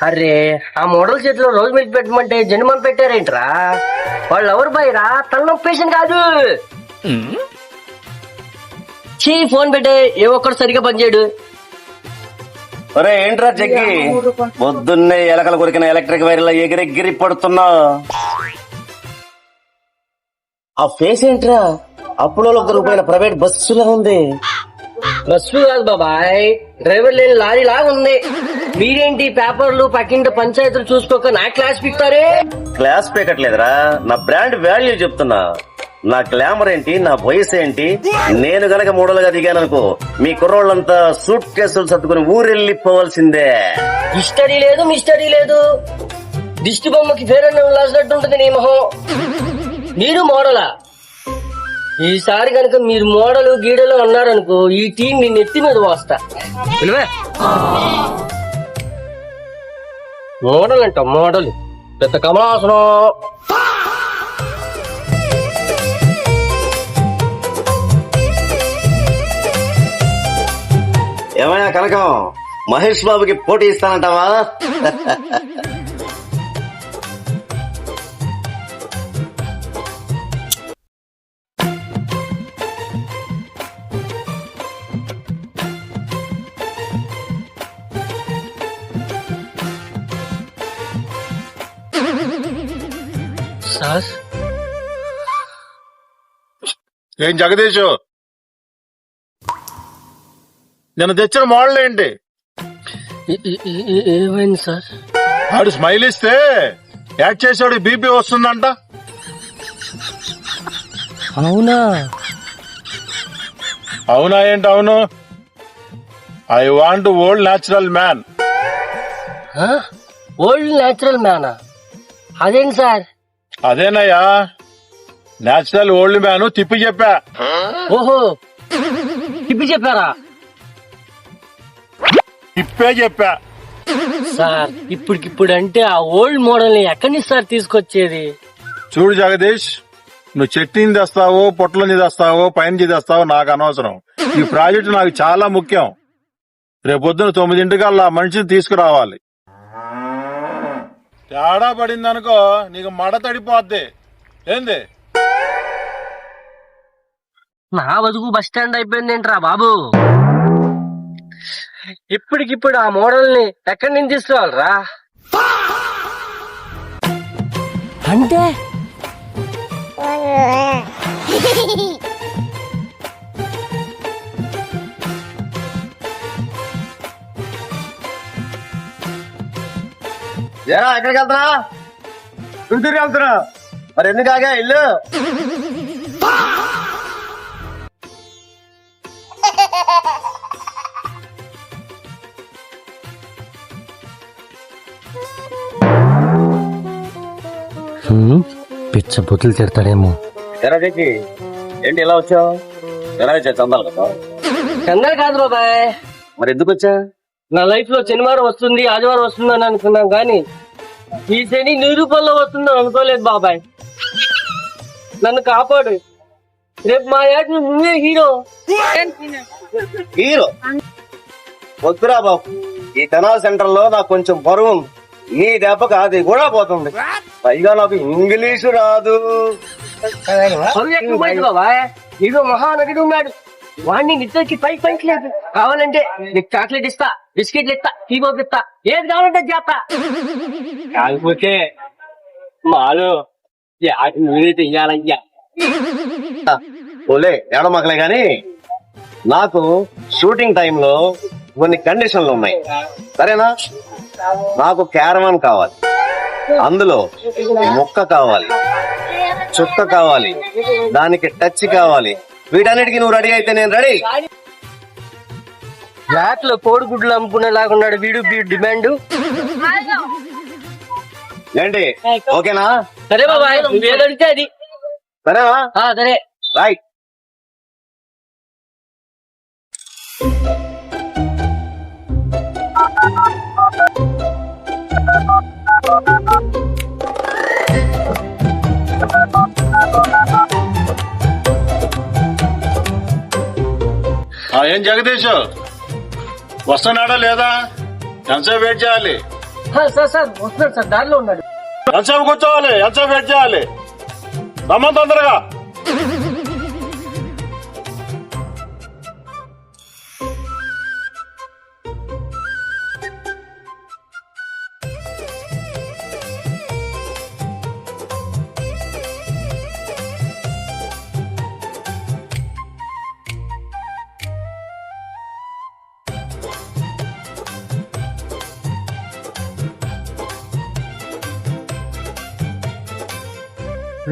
అరే ఆ మోడల్ చేతిలో రోజు మిల్క్ పెట్టమంటే జన్మం పెట్టారేంట్రా? వాళ్ళు ఎవరు బాయ్రా? తలనొప్పి పేషెంట్ కాదు. చీ ఫోన్ పెట్టే, ఏ ఒక్కడు సరిగా పనిచేయడు. ఒరే ఏంట్రా జగ్గి, పొద్దున్నే ఎలకలు కొరికిన ఎలక్ట్రిక్ వైర్లో ఎగిరెగిరి పడుతున్నావు. ఆ ఫేస్ ఏంట్రా అప్పులో రూపాయల ప్రైవేట్ బస్సులా ఉంది. బస్సు కాదు బాబాయ్, డ్రైవర్ లేని లారీ లాగా ఉంది. మీరేంటి పేపర్లు పక్కింటి పంచాయతీలు చూసుకోక నా క్లాస్ పిక్తారే? క్లాస్ పీకట్లేదురా, నా బ్రాండ్ వాల్యూ చెప్తున్నా. నా గ్లామర్ ఏంటి, నా వయసు ఏంటి. నేను గనక మోడల్గా దిగాననుకో మీ కుర్రోళ్ళంతా సూట్ కేసులు సర్దుకుని ఊరెళ్ళిపోవాల్సిందే. హిస్టరీ లేదు మిస్టరీ లేదు. దిష్టి బొమ్మకి ఫేరన్న రాసినట్టు ఉంటుంది నీ మొహం. మీరు మోడలా? ఈసారి కనుక మీరు మోడలు గీడలు అన్నారనుకో ఈ టీం నిన్ను ఎత్తి మీద వస్తా. మోడల్ అంట మోడల్, పెద్ద కమలాసనం. ఏమయ్యా కనకం, మహేష్ బాబుకి పోటీ ఇస్తానంటావా? సార్ ఏం జగదీష్, నేను తెచ్చిన మోడల్ ఏంటి? ఏమైంది సార్? ఆడు స్మైల్ ఇస్తే యాడ్ చేసాడు బీపీ వస్తుందంట. అవునా? అవునా ఏంటి? అవును. I want old natural man. Old natural మ్యానా? అదేంటి సార్? అదేనయ్యా, న్యాచురల్ ఓల్డ్ మ్యాన్ తిప్పి చెప్పా. ఓహో, తిప్పి చెప్పారా? తిప్పే చెప్పా సార్ ఇప్పటికిప్పుడు అంటే ఆ ఓల్డ్ మోడల్ ని ఎక్కడి నుంచి సార్ తీసుకొచ్చేది? చూడు జగదీష్, నువ్వు చెట్టిని తెస్తావో పొట్లని తెస్తావో పైన తెస్తావో నాకు అనవసరం. ఈ ప్రాజెక్ట్ నాకు చాలా ముఖ్యం. రేపొద్దున 9 మనిషిని తీసుకురావాలి. తేడా పడిందనుకో నీకు మడ తడిపోద్ది. ఏంది? నా బతుకు బస్ స్టాండ్ అయిపోయింది ఏంట్రా బాబు? ఇప్పటికిప్పుడు ఆ మోడల్ ని ఎక్కడి నుంచి తీసుకురావాలరా? అంటే ఎక్కడికి వెళ్తున్నా? గుంటూరుకి వెళ్తున్నా. మరి ఎందుకాగా ఇల్లు? పిచ్చ బుద్ధులు తిడతాడేమో. ఎరా జగ్గి, ఏంటి ఇలా వచ్చావు? ఎలా వచ్చా? చందాలు కదా? చందాలు కాదు బాబాయ్. మరి ఎందుకు వచ్చా? నా లైఫ్ లో శనివారం వస్తుంది ఆదివారం వస్తుంది అని అనుకున్నాం కానీ ఈ శని నిరూపణలో వస్తుందని అనుకోలేదు బాబాయ్. నన్ను కాపాడు. రేపు మా యాడ్ నువ్వే హీరో. హీరో వద్దురా బాబు, ఈ కెనాల్ సెంటర్ లో నాకు కొంచెం బరువు ఉంది. నీ దెబ్బకి అది కూడా పోతుంది. పైగా నాకు ఇంగ్లీషు రాదు. బాబాయ్ ఇదో మహానటుడు ఉన్నాడు, వాడిని నిద్రకి పైకి లేదు. కావాలంటే నీకు చాక్లెట్ ఇస్తా, బిస్కెట్లు ఇస్తా, టీబాబ్ ఇస్తా, ఏది కావాలంటే చేస్తా. కాకపోతే మాలో నువ్వే చెయ్యాలయ్యా. ఓలే ఏడమకలే గాని నాకు షూటింగ్ టైంలో కొన్ని కండిషన్లు ఉన్నాయి, సరేనా? నాకు క్యారవాన్ కావాలి, అందులో ముక్క కావాలి, చుక్క కావాలి, దానికి టచ్ కావాలి. వీటన్నిటికీ నువ్వు రెడీ అయితే నేను రెడీ. ఫ్లాట్ లో కోడిగుడ్లు అమ్ముకునేలాగున్నాడు వీడు డిమాండ్. ఏంటి ఓకేనా? సరే బాబాయ్, నువ్వేదడితే అది. సరేనా? సరే రైట్. ఏం జగదీష్, వస్తున్నాడా లేదా? ఎంతసేపు వెయిట్ చేయాలి? సార్ సార్ వస్తున్నాడు సార్, దారిలో ఉన్నాడు. ఎంతసేపు కూర్చోవాలి, ఎంతసేపు వెయిట్ చేయాలి? రమ్మని తొందరగా.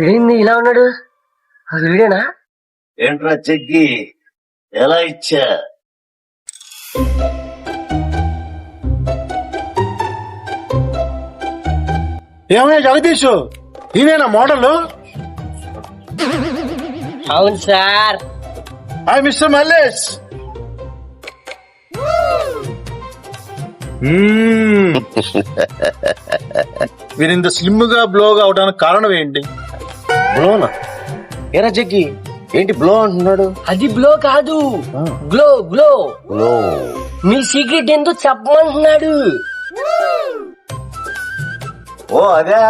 వీడింది ఇలా ఉన్నాడు, అది వీడేనా? ఏంట్రా చెగ్గి, ఎలా ఇచ్చా? ఏమయ్యా జగదీష్, ఈయనేనా మోడల్? అవును సార్. Hi mister Mallesh. మీరు ఇంత స్లిమ్ గా బ్లోగా అవడానికి కారణం ఏంటి? బ్లోనా? ఏరా జగ్గి, ఏంటి బ్లో అంటున్నాడు? అది బ్లో కాదు, గ్లో గ్లో. బ్లో? మీ సీక్రెట్ ఏందో చెప్పమంటున్నాడు. ఓ అదే,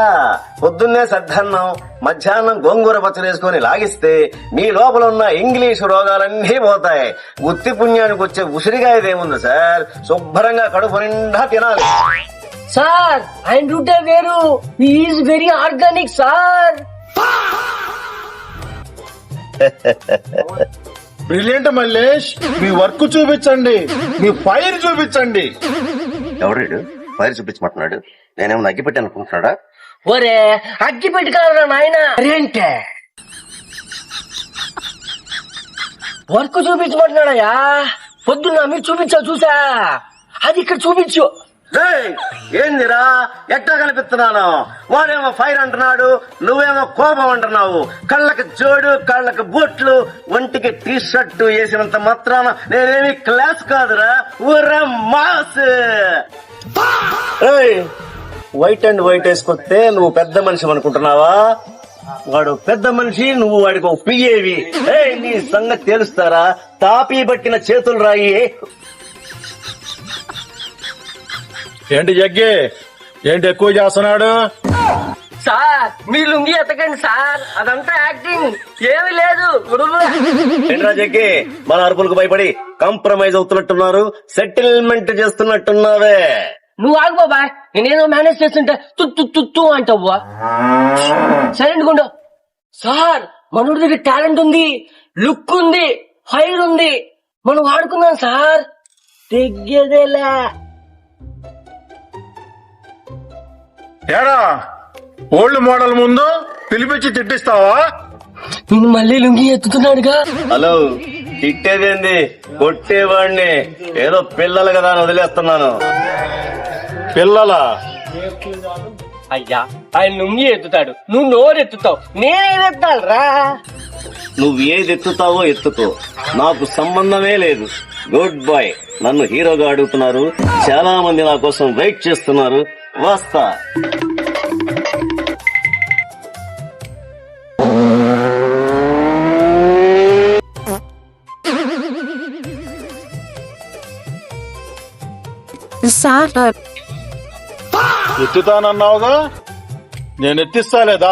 పొద్దున్నే సద్దన్నం, మధ్యాహ్నం గోంగూర పచ్చడి వేసుకొని లాగిస్తే మీ లోపల ఉన్న ఇంగ్లీష్ రోగాలన్నీ పోతాయి. ఉత్తి పుణ్యానికి వచ్చే ఉసిరిగాయదేముంది సార్, శుభ్రంగా కడుపు నిండా తినాలి. సార్ ఆయన రూటే వేరు, is very organic sir. Brilliant Mallesh, me work చూపించండి, మీ ఫైర్ చూపించండి. ఎవడు ఫైర్ చూపించమంటున్నాడు? నేనేమో అగ్గిపెట్టి అనుకుంటున్నాడా? ఒరే అగ్గి పెట్టుకోరా నాయన. అరేంటే వర్క్ చూపించమంటున్నాడయ్యా. పొద్దున్న మీరు చూపించావు చూసా, అది ఇక్కడ చూపించు. ఏయ్, ఏందిరా ఎట్టా కనిపిస్తున్నాను? వాడేమో ఫైర్ అంటున్నాడు, నువ్వేమో కోపం అంటున్నావు. కళ్ళకి జోడు, కళ్ళకి బొట్లు, ఒంటికి టీ షర్ట్ వేసినంత మాత్రాన నేనేమి క్లాస్ కాదురా, ఊర మాస్. ఏయ్, వైట్ అండ్ వైట్ వేసుకొస్తే నువ్వు పెద్ద మనిషి అనుకుంటున్నావా? వాడు పెద్ద మనిషి, నువ్వు వాడికి ఒక పియ్యేవి. ఏయ్, నీ సంగతి తెలుస్తారా? తాపీ పట్టిన చేతులు రాయి. ఏంటి జగ్గి, ఏంటి ఎక్కువ చేస్తున్నాడు? సార్ మీ లుంగి ఎత్తకండి సార్, అదంతా యాక్టింగ్, ఏమీ లేదు. ఏంట్రా జగ్గి, మన అరుపులకు భయపడి కాంప్రమైజ్ అవుతున్నట్టున్నారు, సెటిల్మెంట్ చేస్తున్నట్టున్నావే. నువ్వు ఆగు బాబాయ్, నేనేదో మేనేజ్ చేస్తుంటే తుత్తు తుత్తు అంటావు. సైలెంట్ గుండు. సార్ మనోడి దగ్గర టాలెంట్ ఉంది, లుక్ ఉంది, ఫైర్ ఉంది, మనం వాడుకుందాం సార్. తెగ్గేదేలా. ఏడా ఓల్డ్ మోడల్ ముందు పిలిపించి తిట్టిస్తావా? నేను మళ్ళీ లుంగి ఎత్తుతున్నాడుగా. హలో, తిట్టేదేంది, కొట్టేవాడిని. ఏదో పిల్లలు కదా అని వదిలేస్తున్నాను. పిల్లలా? అయ్యా ఆయన లుంగి ఎత్తుతాడు, నువ్వు నోరు ఎత్తుతావు, నేనేదెత్తాను రా. నువ్వు ఏది ఎత్తుతావో ఎత్తుకో, నాకు సంబంధమే లేదు. Good boy. నన్ను హీరోగా అడుగుతున్నారు, చాలా మంది నా కోసం వెయిట్ చేస్తున్నారు. వస్తా. ఎత్తుతానన్నావుగా, నేను ఎత్తిస్తా లేదా?